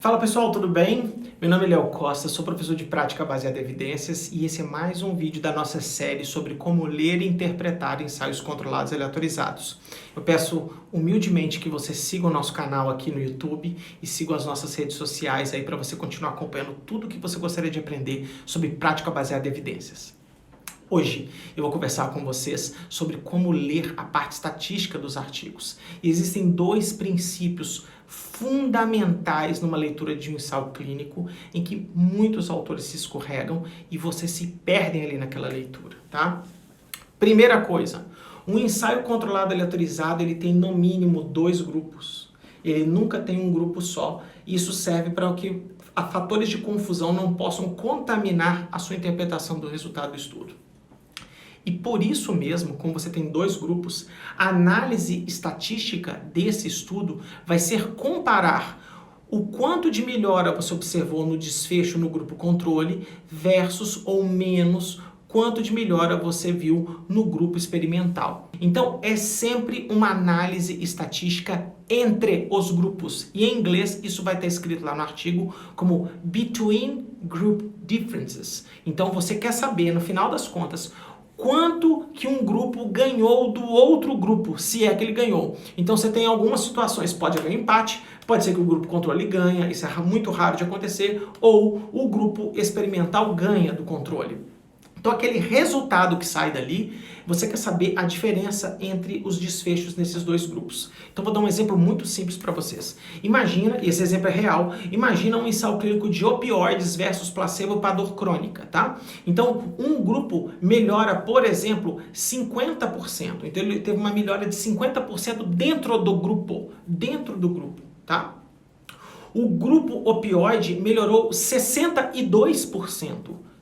Fala pessoal, tudo bem? Meu nome é Léo Costa, sou professor de prática baseada em evidências e esse é mais um vídeo da nossa série sobre como ler e interpretar ensaios controlados aleatorizados. Eu peço humildemente que você siga o nosso canal aqui no YouTube e siga as nossas redes sociais aí para você continuar acompanhando tudo que você gostaria de aprender sobre prática baseada em evidências. Hoje eu vou conversar com vocês sobre como ler a parte estatística dos artigos. E existem dois princípios fundamentais numa leitura de um ensaio clínico em que muitos autores se escorregam e vocês se perdem ali naquela leitura, tá? Primeira coisa, um ensaio controlado aleatorizado ele tem no mínimo 2 grupos. Ele nunca tem um grupo só. Isso serve para que fatores de confusão não possam contaminar a sua interpretação do resultado do estudo. E por isso mesmo, como você tem 2 grupos, a análise estatística desse estudo vai ser comparar o quanto de melhora você observou no desfecho no grupo controle versus ou menos quanto de melhora você viu no grupo experimental. Então, é sempre uma análise estatística entre os grupos. E em inglês, isso vai estar escrito lá no artigo como Between Group Differences. Então, você quer saber, no final das contas, quanto que um grupo ganhou do outro grupo, se é que ele ganhou. Então você tem algumas situações, pode haver um empate, pode ser que o grupo controle ganha, isso é muito raro de acontecer, ou o grupo experimental ganha do controle. Então aquele resultado que sai dali, você quer saber a diferença entre os desfechos nesses 2 grupos. Então vou dar um exemplo muito simples para vocês. Imagina, e esse exemplo é real, imagina um ensaio clínico de opioides versus placebo para dor crônica, tá? Então um grupo melhora, por exemplo, 50%. Então ele teve uma melhora de 50% dentro do grupo, tá? O grupo opioide melhorou 62%,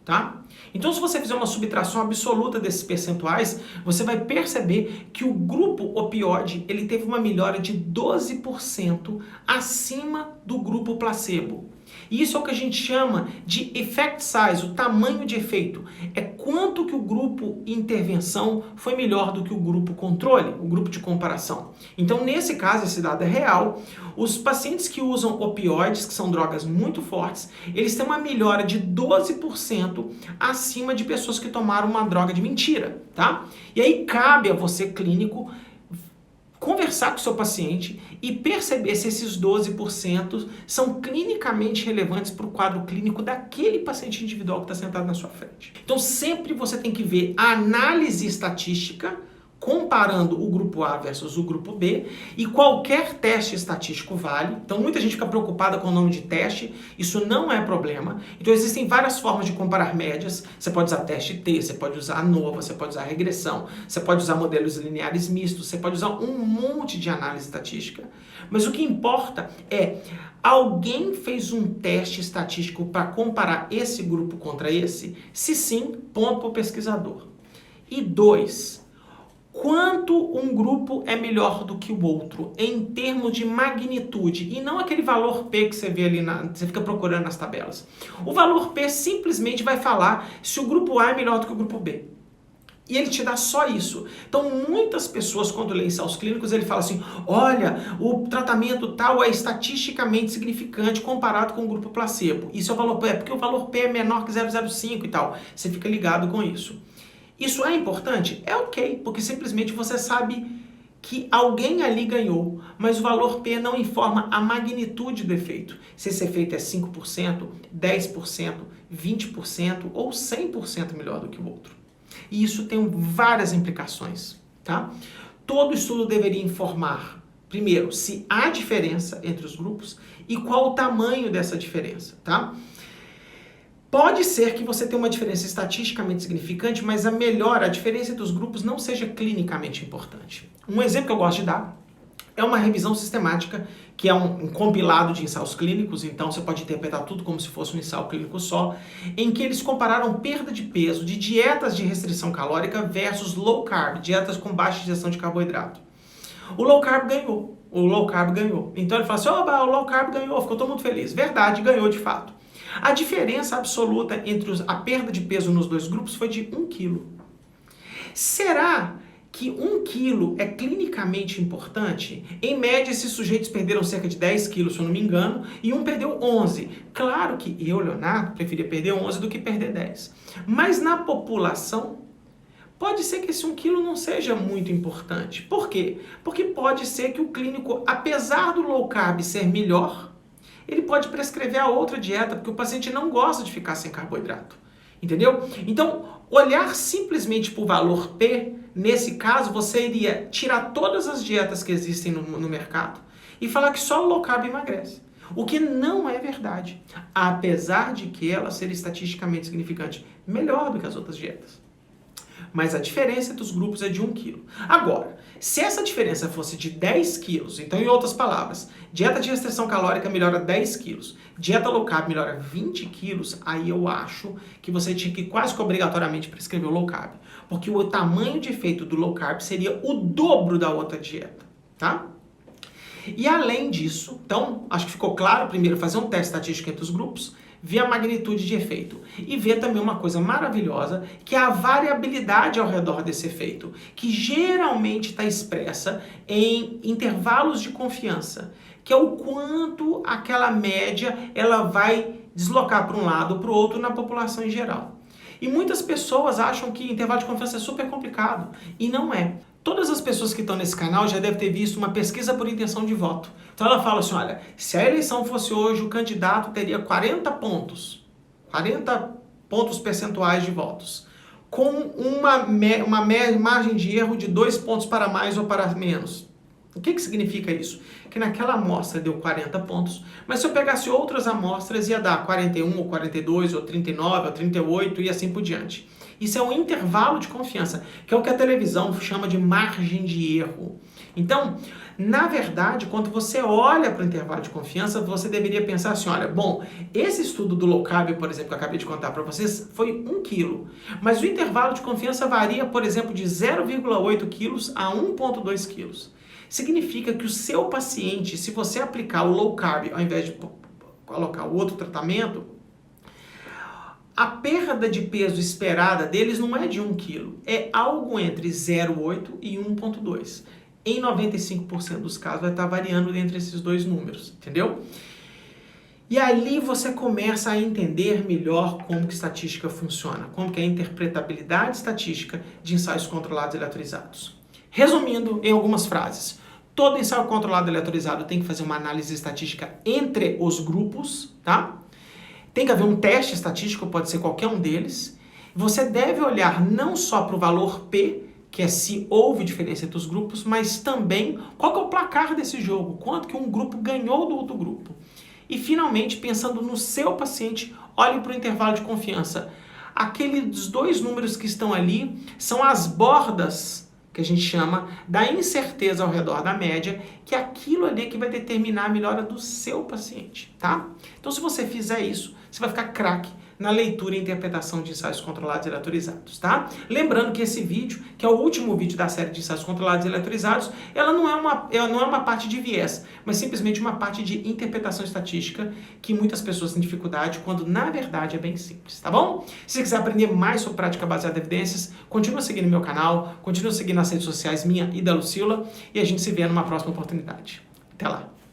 tá? Então, se você fizer uma subtração absoluta desses percentuais, você vai perceber que o grupo opioide ele teve uma melhora de 12% acima do grupo placebo. E isso é o que a gente chama de effect size, o tamanho de efeito. É quanto que o grupo intervenção foi melhor do que o grupo controle, o grupo de comparação. Então, nesse caso, esse dado é real. Os pacientes que usam opioides, que são drogas muito fortes, eles têm uma melhora de 12% acima de pessoas que tomaram uma droga de mentira, tá? E aí cabe a você, clínico, conversar com o seu paciente e perceber se esses 12% são clinicamente relevantes para o quadro clínico daquele paciente individual que está sentado na sua frente. Então, sempre você tem que ver a análise estatística comparando o grupo A versus o grupo B, e qualquer teste estatístico vale. Então muita gente fica preocupada com o nome de teste, isso não é problema. Então existem várias formas de comparar médias, você pode usar teste T, você pode usar ANOVA, você pode usar regressão, você pode usar modelos lineares mistos, você pode usar um monte de análise estatística. Mas o que importa é, alguém fez um teste estatístico para comparar esse grupo contra esse? Se sim, ponto para o pesquisador. E 2, quanto um grupo é melhor do que o outro em termos de magnitude e não aquele valor P que você vê ali, você fica procurando nas tabelas. O valor P simplesmente vai falar se o grupo A é melhor do que o grupo B. E ele te dá só isso. Então, muitas pessoas, quando leem ensaios clínicos, ele fala assim, olha, o tratamento tal é estatisticamente significante comparado com o grupo placebo. Isso é o valor P, porque o valor P é menor que 0,05 e tal. Você fica ligado com isso. Isso é importante? É ok, porque simplesmente você sabe que alguém ali ganhou, mas o valor P não informa a magnitude do efeito. Se esse efeito é 5%, 10%, 20% ou 100% melhor do que o outro. E isso tem várias implicações, tá? Todo estudo deveria informar, primeiro, se há diferença entre os grupos e qual o tamanho dessa diferença, tá? Pode ser que você tenha uma diferença estatisticamente significante, mas a diferença entre os grupos não seja clinicamente importante. Um exemplo que eu gosto de dar é uma revisão sistemática, que é um compilado de ensaios clínicos, então você pode interpretar tudo como se fosse um ensaio clínico só, em que eles compararam perda de peso de dietas de restrição calórica versus low carb, dietas com baixa ingestão de carboidrato. O low carb ganhou. Então ele fala assim, o low carb ganhou, ficou todo mundo feliz. Verdade, ganhou de fato. A diferença absoluta entre a perda de peso nos 2 grupos foi de 1 quilo. Será que 1 quilo é clinicamente importante? Em média, esses sujeitos perderam cerca de 10 quilos, se eu não me engano, e um perdeu 11. Claro que eu, Leonardo, preferia perder 11 do que perder 10. Mas na população, pode ser que esse 1 quilo não seja muito importante. Por quê? Porque pode ser que o clínico, apesar do low carb ser melhor, ele pode prescrever a outra dieta, porque o paciente não gosta de ficar sem carboidrato. Entendeu? Então, olhar simplesmente para o valor P, nesse caso, você iria tirar todas as dietas que existem no mercado e falar que só o low carb emagrece. O que não é verdade, apesar de que ela ser estatisticamente significante, melhor do que as outras dietas. Mas a diferença entre os grupos é de 1 quilo. Agora, se essa diferença fosse de 10 quilos, então, em outras palavras, dieta de restrição calórica melhora 10 quilos, dieta low carb melhora 20 quilos, aí eu acho que você tinha que quase que obrigatoriamente prescrever o low carb. Porque o tamanho de efeito do low carb seria o dobro da outra dieta, tá? E além disso, então, acho que ficou claro, primeiro fazer um teste estatístico entre os grupos, ver a magnitude de efeito e ver também uma coisa maravilhosa, que é a variabilidade ao redor desse efeito, que geralmente está expressa em intervalos de confiança, que é o quanto aquela média ela vai deslocar para um lado ou para o outro na população em geral. E muitas pessoas acham que intervalo de confiança é super complicado, e não é. Todas as pessoas que estão nesse canal já devem ter visto uma pesquisa por intenção de voto. Então ela fala assim, olha, se a eleição fosse hoje, o candidato teria 40 pontos percentuais de votos, com uma margem de erro de 2 pontos para mais ou para menos. O que significa isso? Que naquela amostra deu 40 pontos, mas se eu pegasse outras amostras ia dar 41, ou 42, ou 39, ou 38 e assim por diante. Isso é um intervalo de confiança, que é o que a televisão chama de margem de erro. Então, na verdade, quando você olha para o intervalo de confiança, você deveria pensar assim, olha, bom, esse estudo do low carb, por exemplo, que eu acabei de contar para vocês, foi 1 quilo. Mas o intervalo de confiança varia, por exemplo, de 0,8 quilos a 1,2 quilos. Significa que o seu paciente, se você aplicar o low carb ao invés de colocar o outro tratamento, a perda de peso esperada deles não é de 1 quilo, é algo entre 0,8 e 1,2. Em 95% dos casos vai estar variando entre esses dois números, entendeu? E ali você começa a entender melhor como que estatística funciona, como que é a interpretabilidade estatística de ensaios controlados aleatorizados. Resumindo em algumas frases, todo ensaio controlado aleatorizado tem que fazer uma análise estatística entre os grupos, tá? Tem que haver um teste estatístico, pode ser qualquer um deles. Você deve olhar não só para o valor P, que é se houve diferença entre os grupos, mas também qual que é o placar desse jogo, quanto que um grupo ganhou do outro grupo. E finalmente, pensando no seu paciente, olhe para o intervalo de confiança. Aqueles dois números que estão ali são as bordas que a gente chama da incerteza ao redor da média, que é aquilo ali que vai determinar a melhora do seu paciente, tá? Então, se você fizer isso, você vai ficar craque na leitura e interpretação de ensaios controlados e aleatorizados, tá? Lembrando que esse vídeo, que é o último vídeo da série de ensaios controlados e aleatorizados, ela não é uma parte de viés, mas simplesmente uma parte de interpretação estatística que muitas pessoas têm dificuldade, quando na verdade é bem simples, tá bom? Se você quiser aprender mais sobre prática baseada em evidências, continua seguindo meu canal, continua seguindo nas redes sociais minha e da Lucila, e a gente se vê numa próxima oportunidade. Até lá!